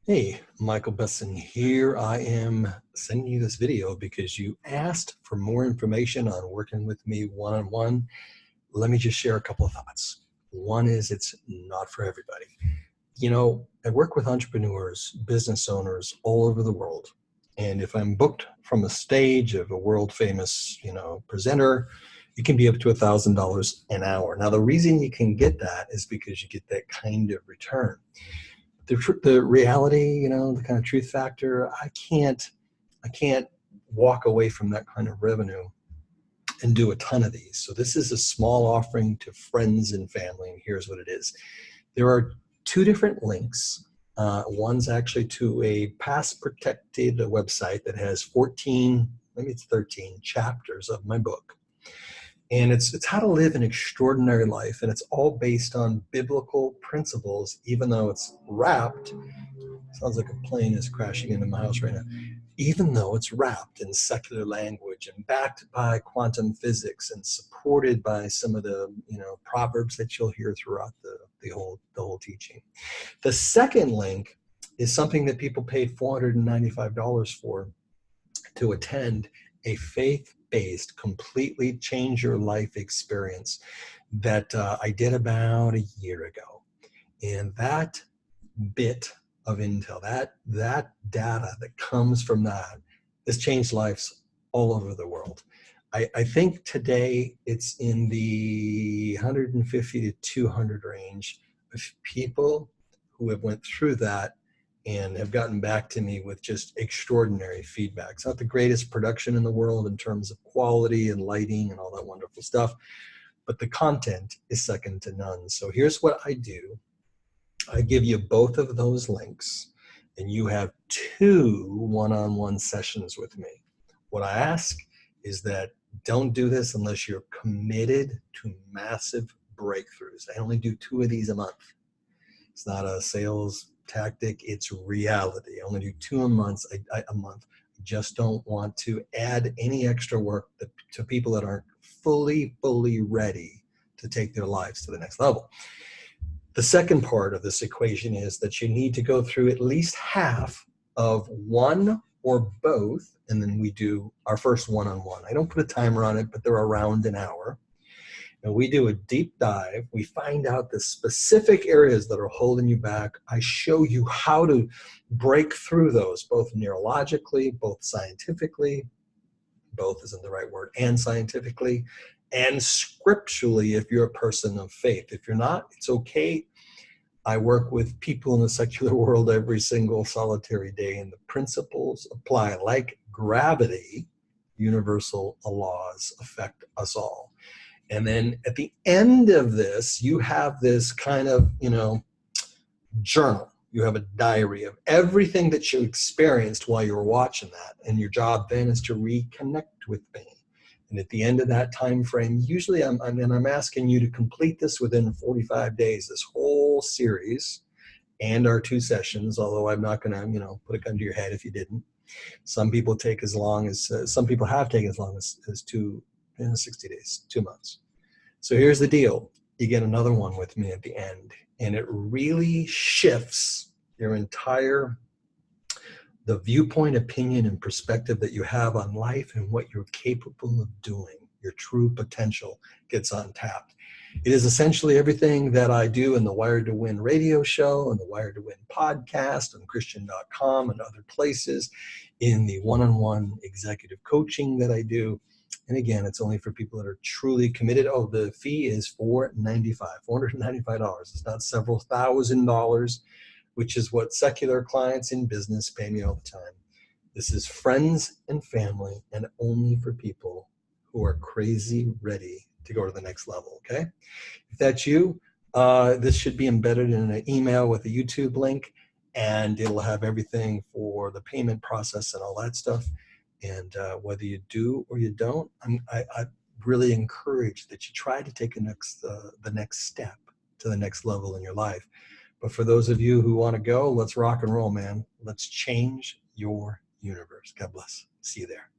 Hey, Michael Besson here. I am sending you this video because you asked for more information on working with me one-on-one. Let me just share a couple of thoughts. One is it's not for everybody. I work with entrepreneurs, business owners all over the world. And if I'm booked from a stage of a world famous, presenter, it can be up to $1,000 an hour. Now, the reason you can get that is because you get that kind of return. The reality, the kind of truth factor, I can't walk away from that kind of revenue and do a ton of these. So this is a small offering to friends and family, and here's what it is. There are two different links. One's actually to a pass-protected website that has 14, maybe it's 13 chapters of my book. And it's how to live an extraordinary life, and it's all based on biblical principles, even though it's wrapped. Sounds like a plane is crashing into my house right now. Even though it's wrapped in secular language and backed by quantum physics and supported by some of the proverbs that you'll hear throughout the whole teaching. The second link is something that people paid $495 for to attend a faith-based, completely change your life experience that I did about a year ago. And that bit of intel, that data that comes from that has changed lives all over the world. I think today it's in the 150 to 200 range of people who have went through that and have gotten back to me with just extraordinary feedback. It's not the greatest production in the world in terms of quality and lighting and all that wonderful stuff, but the content is second to none. So here's what I do. I give you both of those links, and you have 2 one-on-one sessions with me. What I ask is that don't do this unless you're committed to massive breakthroughs. I only do 2 of these a month. It's not a sales tactic, it's reality. I only do 2 a month. I just don't want to add any extra work to people that aren't fully ready to take their lives to the next level. The second part of this equation is that you need to go through at least half of one or both, and then we do our first one-on-one. I don't put a timer on it, but they're around an hour. And we do a deep dive. We find out the specific areas that are holding you back. I show you how to break through those, both neurologically, both scientifically, both isn't the right word, and scientifically, and scripturally if you're a person of faith. If you're not, it's okay. I work with people in the secular world every single solitary day, and the principles apply like gravity. Universal laws affect us all. And then at the end of this, you have this kind of, journal. You have a diary of everything that you experienced while you were watching that. And your job then is to reconnect with me. And at the end of that time frame, usually I'm asking you to complete this within 45 days, this whole series and our 2 sessions, although I'm not going to, put a gun to your head if you didn't. Some people take as long as, some people have taken as long as 60 days, 2 months. So here's the deal. You get another one with me at the end, and it really shifts your entire, the viewpoint, opinion, and perspective that you have on life and what you're capable of doing. Your true potential gets untapped. It is essentially everything that I do in the Wired to Win radio show and the Wired to Win podcast on Christian.com and other places, in the one-on-one executive coaching that I do. And again, it's only for people that are truly committed. Oh, the fee is $495. It's not several $1,000s, which is what secular clients in business pay me all the time. This is friends and family, and only for people who are crazy ready to go to the next level, okay? If that's you, this should be embedded in an email with a YouTube link, and it'll have everything for the payment process and all that stuff. And whether you do or you don't, I really encourage that you try to take the next step to the next level in your life. But for those of you who want to go, let's rock and roll, man. Let's change your universe. God bless. See you there.